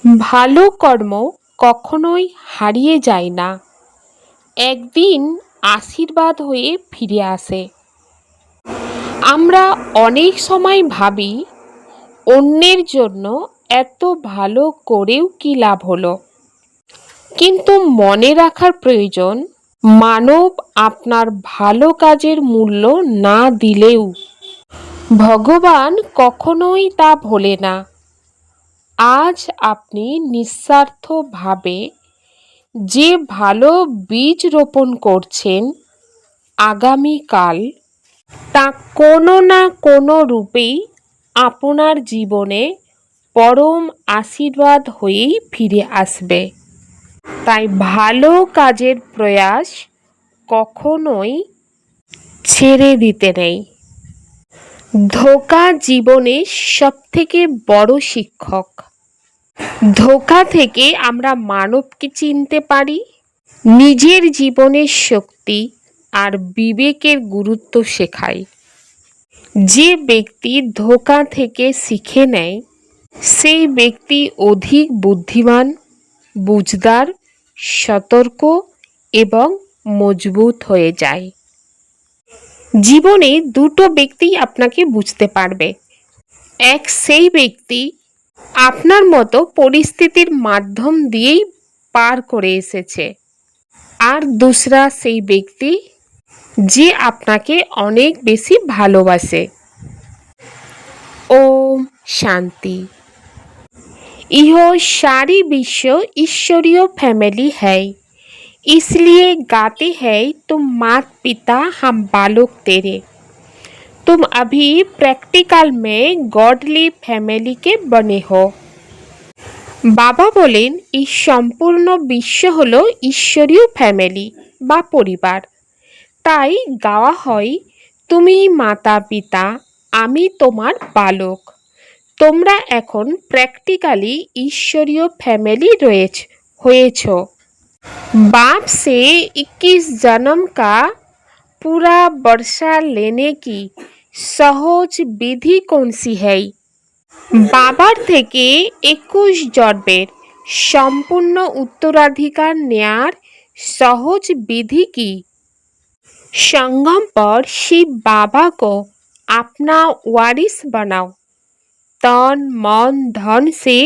ভালো কর্ম কখনোই হারিয়ে যায় না, একদিন আশীর্বাদ হয়ে ফিরে আসে। আমরা অনেক সময় ভাবি অন্যের জন্য এত ভালো করেও কি লাভ হলো, কিন্তু মনে রাখার প্রয়োজন মানব আপনার ভালো কাজের মূল্য না দিলেও ভগবান কখনোই তা ভোলে না। আজ আপনি নিঃস্বার্থভাবে যে ভালো বীজ রোপণ করছেন, আগামীকাল তা কোনো না কোনো রূপেই আপনার জীবনে পরম আশীর্বাদ হয়েই ফিরে আসবে। তাই ভালো কাজের প্রয়াস কখনোই ছেড়ে দিতে নেই। ধোঁকা জীবনের সবথেকে বড় শিক্ষক। ধোঁকা থেকে আমরা মানবকে চিনতে পারি, নিজের জীবনের শক্তি আর বিবেকের গুরুত্ব শেখায়। যে ব্যক্তি ধোঁকা থেকে শিখে নেয়, সেই ব্যক্তি অধিক বুদ্ধিমান, বুঝদার, সতর্ক এবং মজবুত হয়ে যায়। জীবনে দুটো ব্যক্তি আপনাকে বুঝতে পারবে। এক সেই ব্যক্তি আপনার মতো পরিস্থিতির মাধ্যম দিয়েই পার করে এসেছে, আর দুসরা সেই ব্যক্তি যে আপনাকে অনেক বেশি ভালোবাসে। ओम शांति। यह सारी विश्व ईश्वरीय फैमिली है, इसलिए गाते हैं तुम माता पिता हम बालक तेरे। तुम अभी प्रैक्टिकल में गॉडली फैमिली के बने हो। বাবা বলেন এই সম্পূর্ণ বিশ্ব হলো ঈশ্বরীয় ফ্যামিলি বা পরিবার। তাই গাওয়া হয়, তুমি মাতা পিতা, আমি তোমার বালক। তোমরা এখন প্র্যাকটিক্যালি ঈশ্বরীয় ফ্যামিলি হয়েছ। बाप से 21 जन्म का पूरा वर्षा लेने की সহজ বিধি कौन सी है? বাবার থেকে 21 জন্মের সম্পূর্ণ উত্তরাধিকার নেয়ার সহজ विधि की? संगम पर शिव बाबा को अपना वारिस बनाओ। तन मन धन से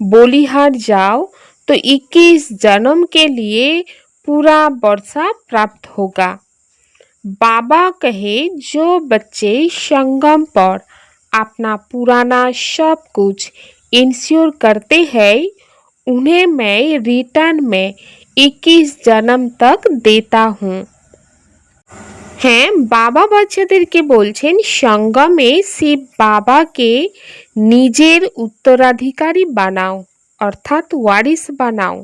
बलिहार जाओ तो 21 जन्म के लिए पूरा वर्षा प्राप्त होगा। बाबा कहे, जो बच्चे संगम पर अपना पुराना सब कुछ इंश्योर करते हैं, उन्हें मैं रिटर्न में 21 जन्म तक देता हूँ। হ্যাঁ, বাবা বাচ্চাদেরকে বলছেন সঙ্গমে শিব বাবাকে নিজের উত্তরাধিকারী বানাও, অর্থাৎ ওয়ারিস বানাও।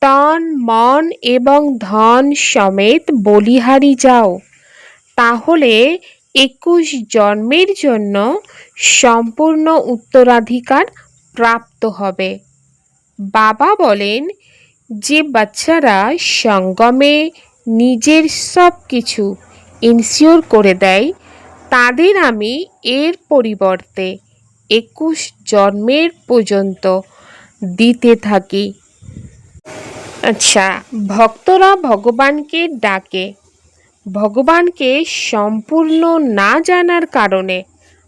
তন মন এবং ধন সমেত বলিহারি যাও, তাহলে 21 জন্মের জন্য সম্পূর্ণ উত্তরাধিকার প্রাপ্ত হবে। বাবা বলেন, যে বাচ্চারা সঙ্গমে নিজের সব কিছু ইনশিওর করে দেয়, তাদের আমি এর পরিবর্তে 21 জন্মের পর্যন্ত দিতে থাকি। আচ্ছা, ভক্তরা ভগবানকে ডাকে। ভগবানকে সম্পূর্ণ না জানার কারণে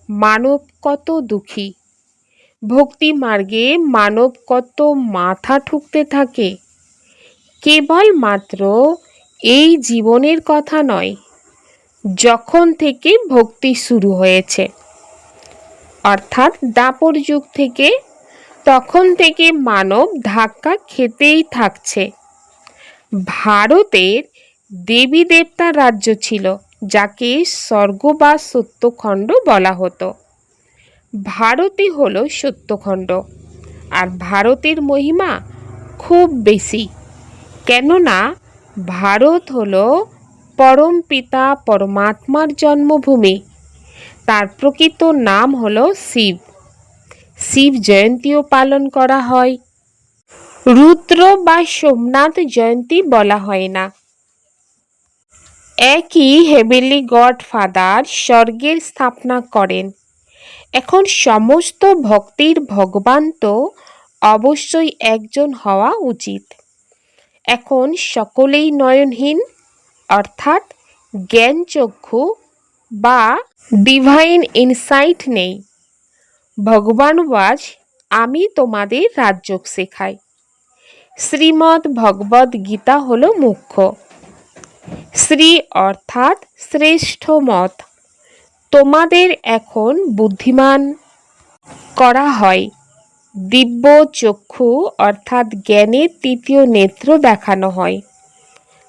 মানব কত দুঃখী। ভক্তি মার্গে মানব কত মাথা ঠুকতে থাকে। কেবলমাত্র এই জীবনের কথা নয়, যখন থেকে ভক্তি শুরু হয়েছে, অর্থাৎ দাপর যুগ থেকে, তখন থেকে মানব ধাক্কা খেতেই থাকছে। ভারতের দেবী দেবতার রাজ্য ছিল, যাকে স্বর্গ বা সত্যখণ্ড বলা হতো। ভারতই হলো সত্যখণ্ড, আর ভারতের মহিমা খুব বেশি, কেননা ভারত হলো পরম পিতা পরমাত্মার জন্মভূমি। তার প্রকৃত নাম হলো শিব। শিব জয়ন্তীও পালন করা হয়। রুদ্র বা সোমনাথ জয়ন্তী বলা হয় না। একই হেভেনলি গড ফাদার স্বর্গের স্থাপনা করেন। এখন সমস্ত ভক্তির ভগবান তো অবশ্যই একজন হওয়া উচিত। এখন সকলেই নয়নহীন, অর্থাৎ জ্ঞানচক্ষু বা ডিভাইন ইনসাইট নেই। ভগবান ওয়াজ, আমি তোমাদের রাজযোগ শেখাই। শ্রীমদ্ ভগবদ্ গীতা হল মুখ্য। শ্রী অর্থাৎ শ্রেষ্ঠ মত। তোমাদের এখন বুদ্ধিমান করা হয়। দিব্য চক্ষু অর্থাৎ জ্ঞানের তৃতীয় নেত্র দেখানো হয়।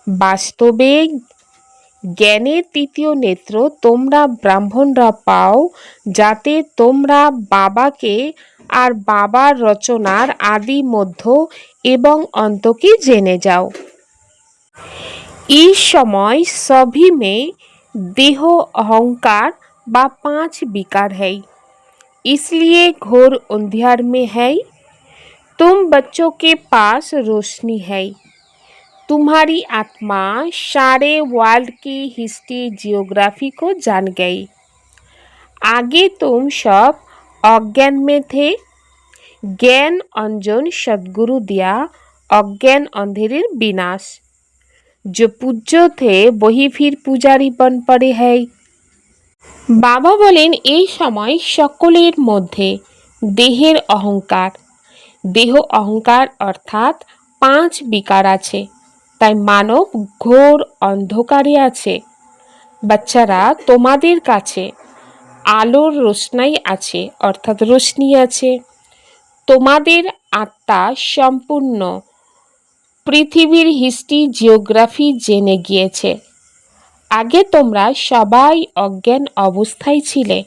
বাস্তবে জ্ঞানের তৃতীয় নেত্র তোমরা ব্রাহ্মণরা পাও, যাতে তোমরা বাবাকে আর বাবার রচনার আদি মধ্য এবং অন্তকে জেনে যাও। इस समय सभी में देह अहंकार व 5 विकार है, इसलिए घोर अंधियार में है। तुम बच्चों के पास रोशनी है। तुम्हारी आत्मा सारे वर्ल्ड की हिस्ट्री जियोग्राफी को जान गई। आगे तुम सब अज्ञान में थे। ज्ञान अंजन सद्गुरु दिया अज्ञान अंधेरे विनाश। जो पूज्य थे वही फिर पुजारी बन पड़े हैं। बाबा बोलें এই সময় সকলের মধ্যে দেহের অহংকার, দেহ অহংকার অর্থাৎ 5 বিকার আছে, তাই মানব ঘোর অন্ধকারে আছে। বাচ্চারা, তোমাদের কাছে আলোর রোশনাই আছে, অর্থাৎ রোশনি আছে। তোমাদের আত্মা সম্পূর্ণ পৃথিবীর হিস্ট্রি জিওগ্রাফি জেনে গিয়েছে। আগে তোমরা সবাই অজ্ঞান অবস্থায় ছিলে।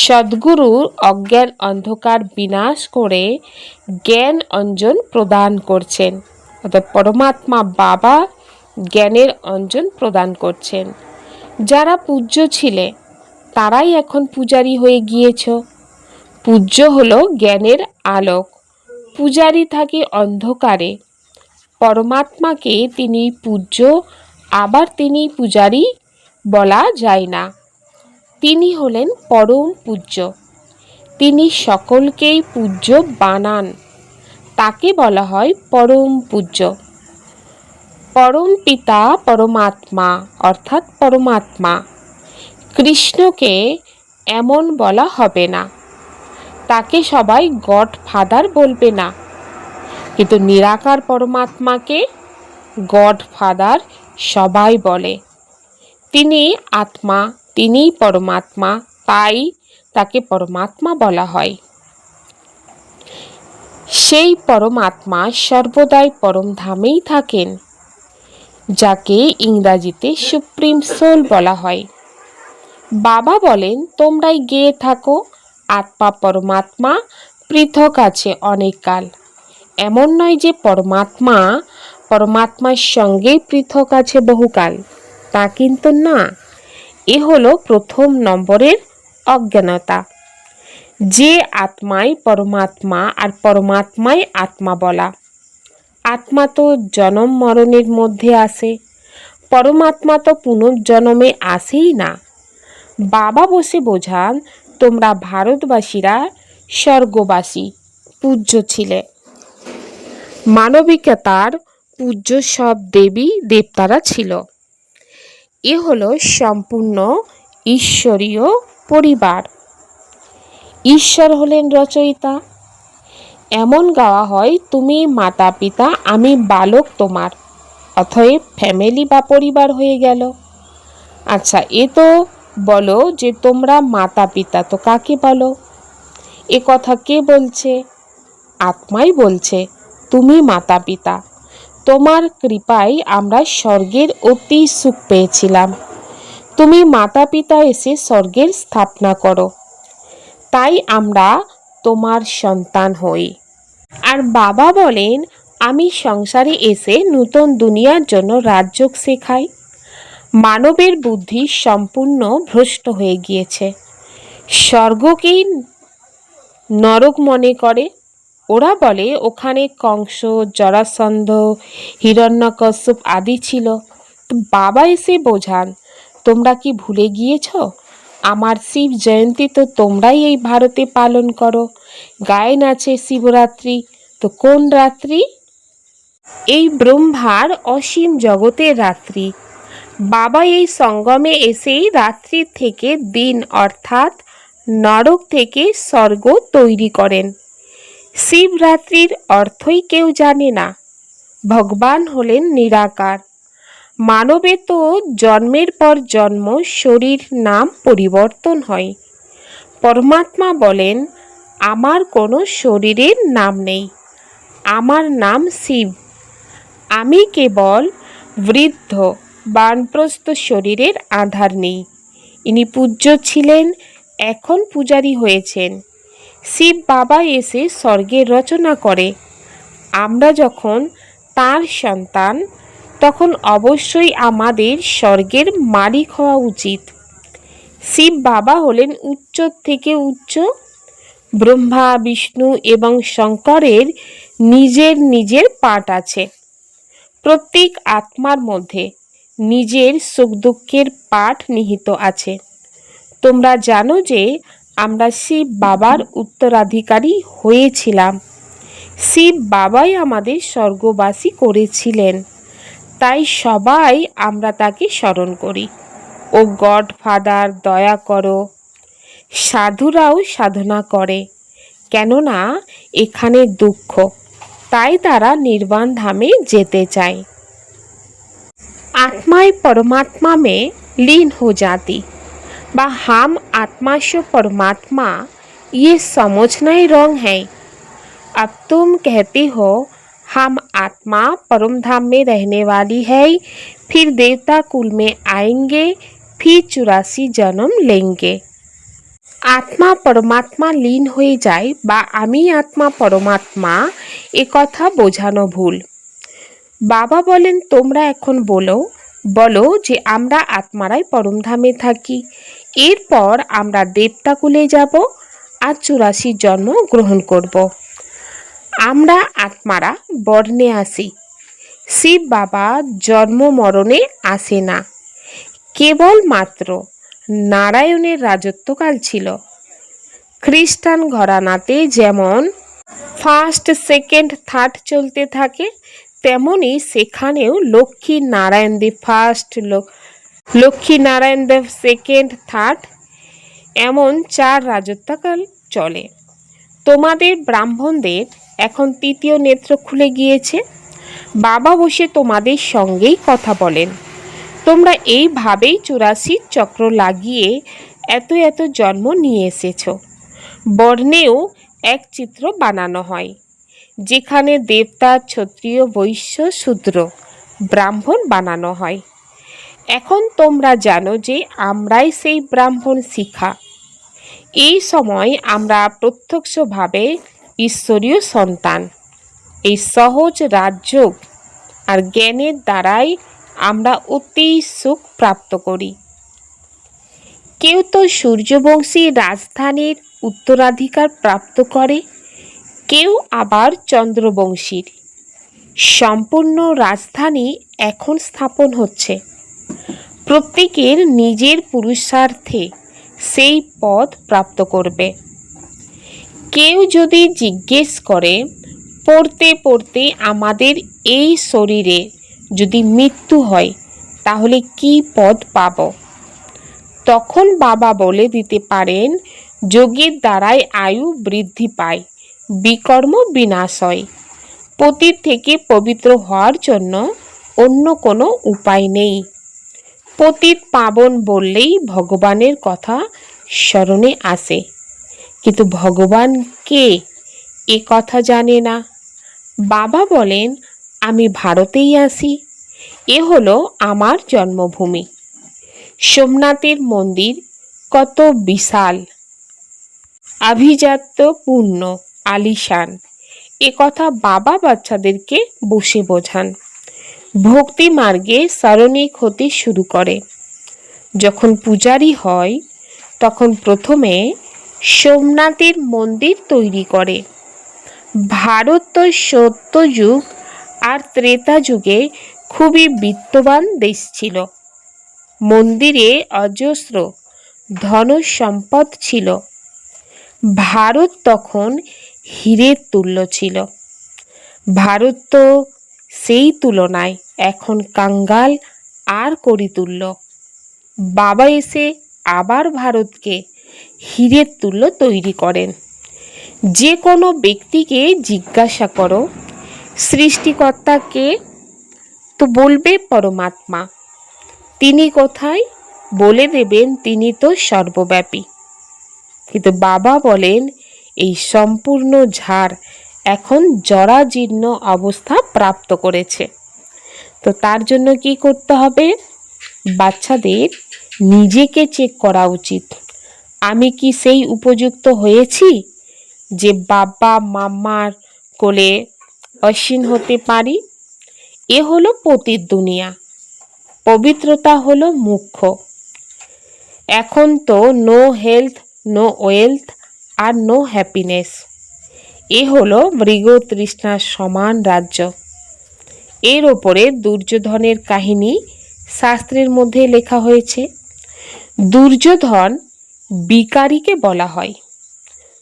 সদ্গুরু অজ্ঞান অন্ধকার বিনাশ করে জ্ঞান অঞ্জন প্রদান করছেন, অর্থাৎ পরমাত্মা বাবা জ্ঞানের অঞ্জন প্রদান করছেন। যারা পূজ্য ছিলে তারাই এখন পূজারী হয়ে গিয়েছ। পূজ্য হলো জ্ঞানের আলোক, পূজারী থাকে অন্ধকারে। পরমাত্মাকে তিনি পূজ্য, আবার তিনি পূজারী বলা যায় না। তিনি হলেন পরম পূজ্য। তিনি সকলকেই পূজ্য বানান, তাকে বলা হয় পরম পূজ্য। পরম পিতা পরমাত্মা, অর্থাৎ পরমাত্মা। কৃষ্ণকে এমন বলা হবে না, তাকে সবাই গড ফাদার বলবে না, কিন্তু নিরাকার পরমাত্মাকে গড ফাদার সবাই বলে। তিনি আত্মা, তিনিই পরমাত্মা, তাই তাকে পরমাত্মা বলা হয়। সেই পরমাত্মা সর্বদাই পরমধামেই থাকেন, যাকে ইংরাজিতে সুপ্রিম সোল বলা হয়। বাবা বলেন, তোমরাই গেয়ে থাকো আত্মা পরমাত্মা পৃথক আছে অনেক কাল। এমন নয় যে পরমাত্মার সঙ্গেই পৃথক আছে বহুকাল, তা কিন্তু না। এ হলো প্রথম নম্বরের অজ্ঞানতা, যে আত্মাই পরমাত্মা আর পরমাত্মাই আত্মা বলা। আত্মা তো জনম মরণের মধ্যে আসে, পরমাত্মা তো পুনর্জন্মে আসেই না। বাবা বসে বোঝান, তোমরা ভারতবাসীরা স্বর্গবাসী পূজ্য ছিলে। মানবিকতার পূজ্য সব দেবী দেবতারা ছিল। এ হলো সম্পূর্ণ ঈশ্বরীয় পরিবার। ঈশ্বর হলেন রচয়িতা। এমন গাওয়া হয়, তুমি মাতা পিতা, আমি বালক তোমার, অতএব ফ্যামিলি বা পরিবার হয়ে গেল। আচ্ছা, এ তো বলো যে তোমরা মাতা পিতা, তো কাকে বলো? এ কথা কে বলছে? আত্মাই বলছে, তুমি মাতা পিতা। তোমার কৃপায় আমরা স্বর্গের অতি সুখ পেয়েছিলাম। তুমি মাতা পিতা এসে স্বর্গের স্থাপনা করো, তাই আমরা তোমার সন্তান হই। আর বাবা বলেন, আমি সংসারে এসে নতুন দুনিয়ার জন্য রাজযোগ শেখাই। মানবের বুদ্ধি সম্পূর্ণ ভ্রষ্ট হয়ে গিয়েছে, স্বর্গকেই নরক মনে করে। ওরা বলে ওখানে কংস, জরাসন্ধ, হিরণ্যকশ্যপ আদি ছিল। তো বাবা এসে বোঝান, তোমরা কি ভুলে গিয়েছ? আমার শিব জয়ন্তী তো তোমরাই এই ভারতে পালন করো। গায়েন আছে শিবরাত্রি, তো কোন রাত্রি? এই ব্রহ্মার অসীম জগতের রাত্রি। বাবা এই সঙ্গমে এসেই রাত্রি থেকে দিন অর্থাৎ নরক থেকে স্বর্গ তৈরি করেন। শিবরাত্রির অর্থই কেউ জানে না। ভগবান হলেন নিরাকার। মানবে তো জন্মের পর জন্ম শরীর নাম পরিবর্তন হয়। পরমাত্মা বলেন, আমার কোনো শরীরের নাম নেই, আমার নাম শিব। আমি কেবল বৃদ্ধ বানপ্রস্থ শরীরের আধার নেই। ইনি পূজ্য ছিলেন, এখন পূজারী হয়েছেন। শিব বাবা এসে স্বর্গের রচনা করে। আমরা যখন তার সন্তান, তখন অবশ্যই আমাদের স্বর্গের মালিক হওয়া উচিত। শিব বাবা হলেন উচ্চ থেকে উচ্চ। ব্রহ্মা, বিষ্ণু এবং শঙ্করের নিজের নিজের পাঠ আছে। প্রত্যেক আত্মার মধ্যে নিজের সুখ দুঃখের পাঠ নিহিত আছে। তোমরা জানো যে আমরা শিব বাবার উত্তরাধিকারী হয়েছিলাম। শিব বাবাই আমাদের স্বর্গবাসী করেছিলেন, তাই সবাই আমরা তাকে স্মরণ করি। ও গড ফাদার, দয়া করো। সাধুরাও সাধনা করে, কেননা এখানে দুঃখ, তাই তারা নির্বাণ ধামে যেতে চায়। आत्माएं परमात्मा में लीन हो जाती बा हम आत्मा से परमात्मा, ये समझना ही रॉन्ग है। अब तुम कहती हो हम आत्मा परम धाम में रहने वाली है, फिर देवता कुल में आएंगे, फिर 84 जन्म लेंगे। आत्मा परमात्मा लीन हो जाए बा आमी आत्मा परमात्मा, ए कथा बोझानो भूल। বাবা বলেন, তোমরা এখন বলো যে আমরা আত্মারাই পরমধামে থাকি, এরপর আমরা দেবতাকুলে যাব আর 84 জন্ম গ্রহণ করব। আমরা আত্মারা বর্ণে আসি। শিব বাবা জন্ম মরণে আসে না। কেবলমাত্র নারায়ণের রাজত্বকাল ছিল। খ্রিস্টান ঘরানাতে যেমন ফার্স্ট, সেকেন্ড, থার্ড চলতে থাকে, তেমনি সেখানেও লক্ষ্মী নারায়ণ দেব ফার্স্ট, লক্ষ্মী নারায়ণ দেব সেকেন্ড, থার্ড, এমন 4 রাজত্বকাল চলে। তোমাদের ব্রাহ্মণদের এখন 3য় নেত্র খুলে গিয়েছে। বাবা বসে তোমাদের সঙ্গেই কথা বলেন। তোমরা এইভাবেই 84 চক্র লাগিয়ে এত এত জন্ম নিয়ে এসেছ। বর্ণেও এক চিত্র বানানো হয়, যেখানে দেবতা, ক্ষত্রিয়, বৈশ্য, শূদ্র, ব্রাহ্মণ বানানো হয়। এখন তোমরা জানো যে আমরাই সেই ব্রাহ্মণ শিখা। এই সময় আমরা প্রত্যক্ষভাবে ঈশ্বরীয় সন্তান। এই সহজ রাজযোগ আর জ্ঞানের দ্বারাই আমরা অতি সুখ প্রাপ্ত করি। কেউ তো সূর্যবংশী রাজধানীর উত্তরাধিকার প্রাপ্ত করে, কেউ আবার চন্দ্রবংশীর। সম্পূর্ণ রাজধানী এখন স্থাপন হচ্ছে। প্রত্যেকের নিজের পুরুষার্থে সেই পদ প্রাপ্ত করবে। কেউ যদি জিজ্ঞেস করে, পড়তে পড়তে আমাদের এই শরীরে যদি মৃত্যু হয় তাহলে কি পদ পাব? তখন বাবা বলে দিতে পারেন, যোগের দ্বারাই আয়ু বৃদ্ধি পায়, বিকর্ম বিনাশ হয়। পতিত থেকে পবিত্র হওয়ার জন্য অন্য কোনো উপায় নেই। পতিত পাবন বললেই ভগবানের কথা স্মরণে আসে, কিন্তু ভগবান কে এ কথা জানে না। বাবা বলেন, আমি ভারতেই আসি, এ হলো আমার জন্মভূমি। সোমনাথের মন্দির কত বিশাল, আভিজাত্য পূর্ণ, আলিশান, এ কথা বাবা বাচ্চাদেরকে বসে বোঝান। ভক্তি মার্গে সারণিক হতে শুরু করে। যখন পূজারী হয় তখন প্রথমে সোমনাথের মন্দির তৈরি করে। ভারত সত্যযুগ আর ত্রেতা যুগে খুবই বিত্তবান দেশ ছিল। মন্দিরে অজস্র ধন সম্পদ ছিল। ভারত তখন হীরের তুল্য ছিল। ভারত তো সেই তুলনায় এখন কাঙ্গাল আর করিতুল্য। বাবা এসে আবার ভারতকে হীরের তুল্য তৈরি করেন। যে কোনো ব্যক্তিকে জিজ্ঞাসা করো সৃষ্টিকর্তাকে, তো বলবে পরমাত্মা। তিনি কোথায়? বলে দেবেন তিনি তো সর্বব্যাপী। কিন্তু বাবা বলেন এই সম্পূর্ণ ঝাড় এখন জরাজীর্ণ অবস্থা প্রাপ্ত করেছে। তো তার জন্য কি করতে হবে? বাচ্চাদের নিজেকে চেক করা উচিত। আমি কি সেই উপযুক্ত হয়েছি যে বাবা মাম্মার কোলে অসীন হতে পারি? এ হলো পতিত দুনিয়া। পবিত্রতা হলো মুখ্য। এখন তো নো হেলথ, নো ওয়েলথ আর নো হ্যাপিনেস। এ হলো মৃগতৃষ্ণার সমান রাজ্য। এর ওপরে দুর্যোধনের কাহিনী শাস্ত্রের মধ্যে লেখা হয়েছে। দুর্যোধন বিকারীকে বলা হয়।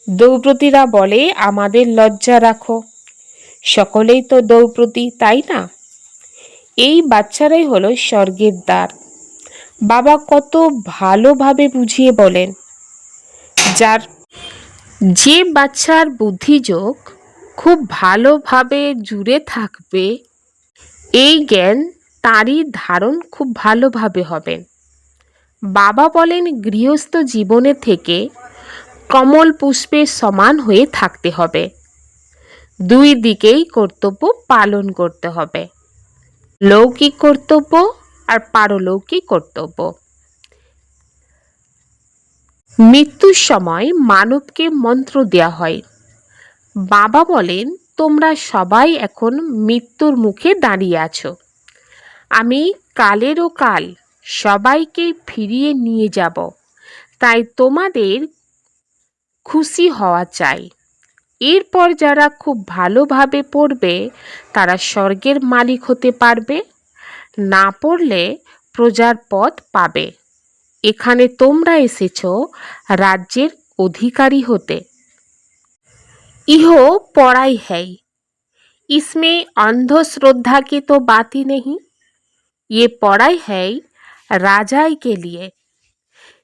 দ্রৌপদীরা বলে আমাদের লজ্জা রাখো, সকলেই তো দ্রৌপদী, তাই না? এই বাচ্চারাই হলো স্বর্গের দ্বার। বাবা কত ভালোভাবে বুঝিয়ে বলেন। যে বাচ্চার বুদ্ধিযোগ খুব ভালোভাবে জুড়ে থাকবে, এই জ্ঞান তারই ধারণ খুব ভালোভাবে হবেন। বাবা বলেন গৃহস্থ জীবনে থেকে কমল পুষ্পের সমান হয়ে থাকতে হবে। দুই দিকেই কর্তব্য পালন করতে হবে, লৌকিক কর্তব্য আর পারলৌকিক কর্তব্য। মৃত্যুর সময় মানবকে মন্ত্র দেয়া হয়। বাবা বলেন তোমরা সবাই এখন মৃত্যুর মুখে দাঁড়িয়ে আছো। আমি কালেরও কাল সবাইকে ফিরিয়ে নিয়ে যাব, তাই তোমাদের খুশি হওয়া চাই। এরপর যারা খুব ভালোভাবে পড়বে তারা স্বর্গের মালিক হতে পারবে, না পড়লে প্রজার পদ পাবে। এখানে তোমরা এসেছো রাজ্যের অধিকারী হতে। ইহ पढ़ाई है, इसमें अंधश्रद्धा की तो बात ही नहीं। ये पढ़ाई है राजाई के लिए।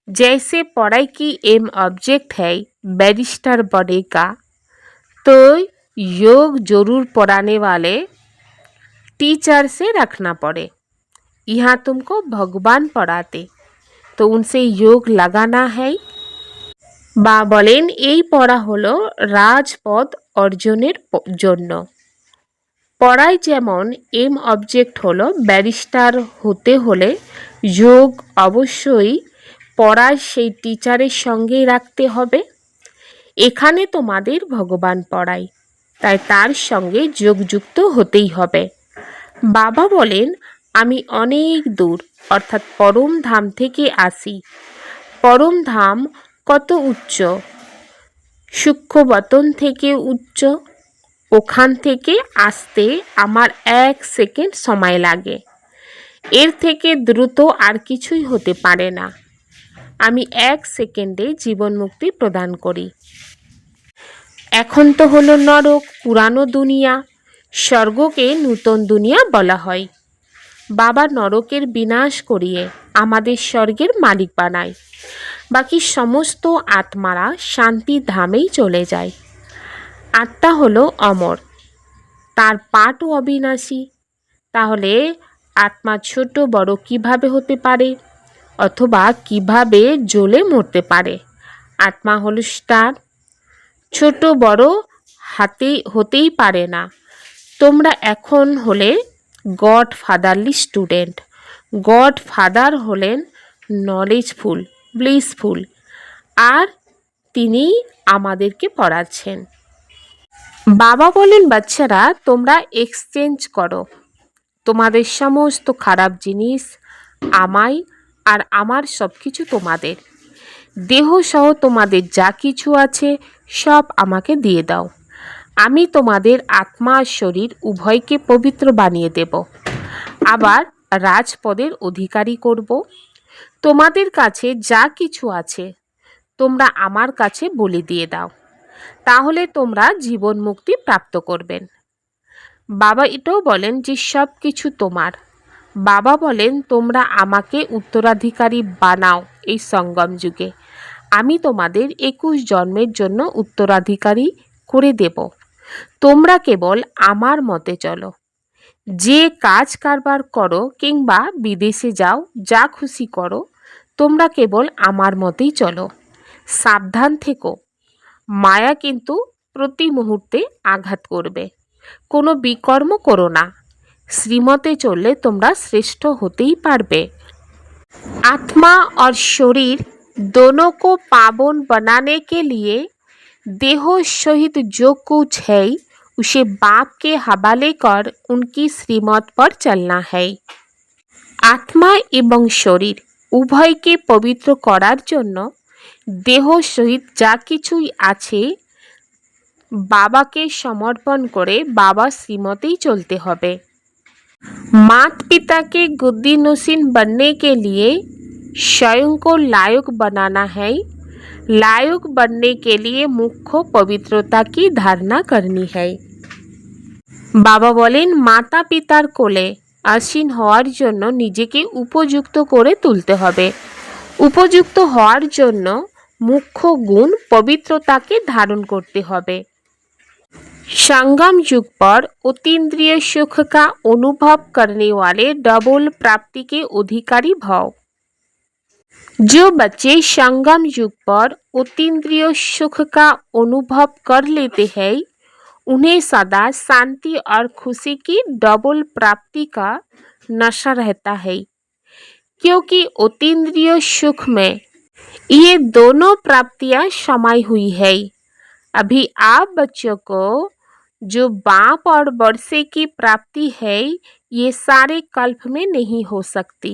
जैसे पढ़ाई की एम ऑब्जेक्ट है बैरिस्टर बनेगा, तो योग जरूर पढ़ाने वाले टीचर से रखना पड़े। यहाँ तुमको भगवान पढ़ाते, तो उनसे योग लगाना है। বা বলেন এই পড়া হলো রাজপদ অর্জনের জন্য। পড়ায় যেমন এম অবজেক্ট হলো ব্যারিস্টার হতে হলে যোগ অবশ্যই পড়ার সেই টিচারের সঙ্গেই রাখতে হবে। এখানে তোমাদের ভগবান পড়ায়, তাই তার সঙ্গে যোগযুক্ত হতেই হবে। বাবা বলেন আমি অনেক দূর অর্থাৎ পরম ধাম থেকে আসি। পরম ধাম কত উচ্চ? সূক্ষ্মবতন থেকে উচ্চ। ওখান থেকে আসতে আমার 1 সেকেন্ড সময় লাগে। এর থেকে দ্রুত আর কিছুই হতে পারে না। আমি 1 সেকেন্ডে জীবন মুক্তি প্রদান করি। এখন তো হলো নরক, পুরানো দুনিয়া। স্বর্গকে নূতন দুনিয়া বলা হয়। বাবা নরকের বিনাশ করিয়ে আমাদের স্বর্গের মালিক বানায়। বাকি সমস্ত আত্মারা শান্তি ধামেই চলে যায়। আত্মা হলো অমর, তার পাটও অবিনাশী। তাহলে আত্মা ছোট বড় কিভাবে হতে পারে, অথবা কিভাবে জ্বলে মরতে পারে? আত্মা হলো স্টার, ছোট বড় হতেই পারে না। তোমরা এখন হলে god fatherly student. God father হলেন নলেজফুল, ব্লিসফুল, আর তিনিই আমাদেরকে পড়াচ্ছেন। বাবা বলেন বাচ্চারা তোমরা এক্সচেঞ্জ করো তোমাদের সমস্ত খারাপ জিনিস আমায়, আর আমার সব কিছু তোমাদের। দেহ সহ তোমাদের যা কিছু আছে সব আমাকে দিয়ে দাও। আমি তোমাদের আত্মা আর শরীর উভয়কে পবিত্র বানিয়ে দেব, আবার রাজপদের অধিকারী করব। তোমাদের কাছে যা কিছু আছে তোমরা আমার কাছে বলি দিয়ে দাও, তাহলে তোমরা জীবন মুক্তি প্রাপ্ত করবেন। বাবা এটাও বলেন যে সব কিছু তোমার। বাবা বলেন তোমরা আমাকে উত্তরাধিকারী বানাও এই সঙ্গম যুগে। আমি তোমাদের 21 জন্মের জন্য উত্তরাধিকারী করে দেব। তোমরা কেবল আমার মতে চলো। যে কাজ কারবার করো কিংবা বিদেশে যাও, যা খুশি করো, তোমরা কেবল আমার মতেই চলো। সাবধান থেকো, মায়া কিন্তু প্রতি মুহূর্তে আঘাত করবে। কোনো বিকর্ম করো না। শ্রীমতে চললে তোমরা শ্রেষ্ঠ হতেই পারবে। आत्मा और शरीर दोनों को पावन बनाने के लिए देह सहित जो कुछ है उसे बाप के हवाले कर उनकी श्रीमत पर चलना है। आत्मा एवं शरीर उभयके पवित्र करार जन्य देह सहित जा किछुई आछे बाबाके समर्पण करे बाबा श्रीमतेई चलते हबे। माता पिता के गद्दी नशीन बनने के लिए स्वयं को लायक बनाना है। लायक बनने के लिए मुख्य पवित्रता की धारणा करनी है। बाबा बोलेन माता पितार कोले आसीन हওয়ার জন্য নিজেকে উপযুক্ত করে তুলতে হবে। উপযুক্ত হওয়ার জন্য মুখ্য গুণ পবিত্রতাকে ধারণ করতে হবে। संगम युग पर अतीन्द्रिय सुख का अनुभव करने वाले डबल प्राप्ति के अधिकारी भव। जो बच्चे संगम युग पर अतीन्द्रिय सुख का अनुभव कर लेते हैं उन्हें सदा शांति और खुशी की डबल प्राप्ति का नशा रहता है, क्योंकि अतीन्द्रिय सुख में ये दोनों प्राप्तियां समाई हुई है। अभी आप बच्चों को जो बाप और वर्षे की प्राप्ति है ये सारे कल्प में नहीं हो सकती।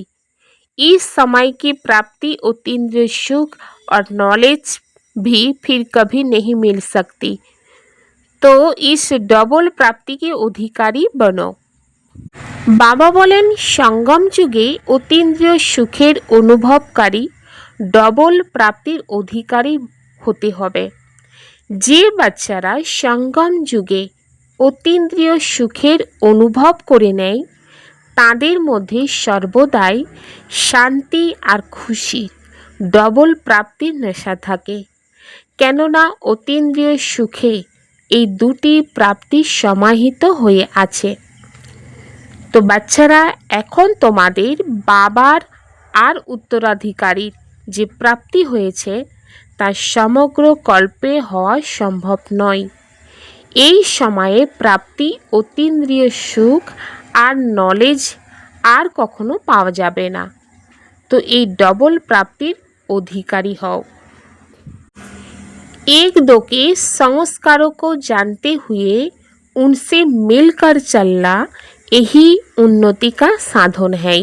इस समय की प्राप्ति अतीन्द्रिय सुख और नॉलेज भी फिर कभी नहीं मिल सकती। तो इस डबल प्राप्ति के अधिकारी बनो। बाबा बोलेन संगम युगे अतीन्द्रिय सुखेर अनुभवकारी डबल प्राप्तिर अधिकारी होते हबे। যে বাচ্চারা সঙ্গম যুগে অতীন্দ্রিয় সুখের অনুভব করে নেয় তাদের মধ্যে সর্বদাই শান্তি আর খুশি ডবল প্রাপ্তির নেশা থাকে, কেননা অতীন্দ্রিয় সুখে এই দুটি প্রাপ্তি সমাহিত হয়ে আছে। তো বাচ্চারা এখন তোমাদের বাবার আর উত্তরাধিকারীর যে প্রাপ্তি হয়েছে তা সমগ্র কল্পে হওয়া সম্ভব নয়। এই সময়ে প্রাপ্তি অতীন্দ্রিয় সুখ আর নলেজ আর কখনো পাওয়া যাবে না। তো এই ডবল প্রাপ্তির अधिकारी হও। एक दो के संस्कारों को जानते हुए उनसे मिलकर चलना यही उन्नति का साधन है।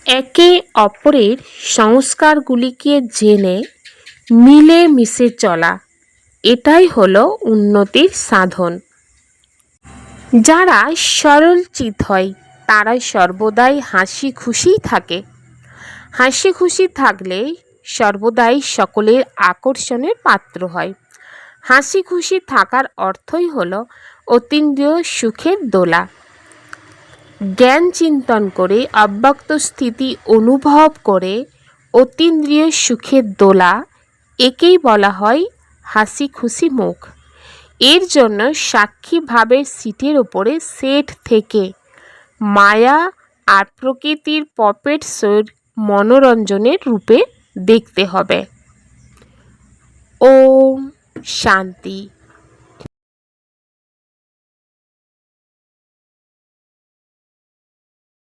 एके অপরের সংস্কারগুলিকে জেনে মিলে মিশে চলা এটাই হলো উন্নতির সাধন। যারা সরল চিত হয় তারা সর্বদাই হাসি খুশি থাকে। হাসি খুশি থাকলে সর্বদাই সকলের আকর্ষণের পাত্র হয়। হাসি খুশি থাকার অর্থই হলো অতীন্দ্রিয় সুখের দোলা। জ্ঞান চিন্তন করে অব্যক্ত স্থিতি অনুভব করে অতীন্দ্রিয় সুখের দোলা একেই বলা হয় হাসি খুশি মুখ। এর জন্য সাক্ষী ভাবের সিটের ওপরে সেট থেকে মায়া আর প্রকৃতির পপেট শোর মনোরঞ্জনের রূপে দেখতে হবে। ওম শান্তি।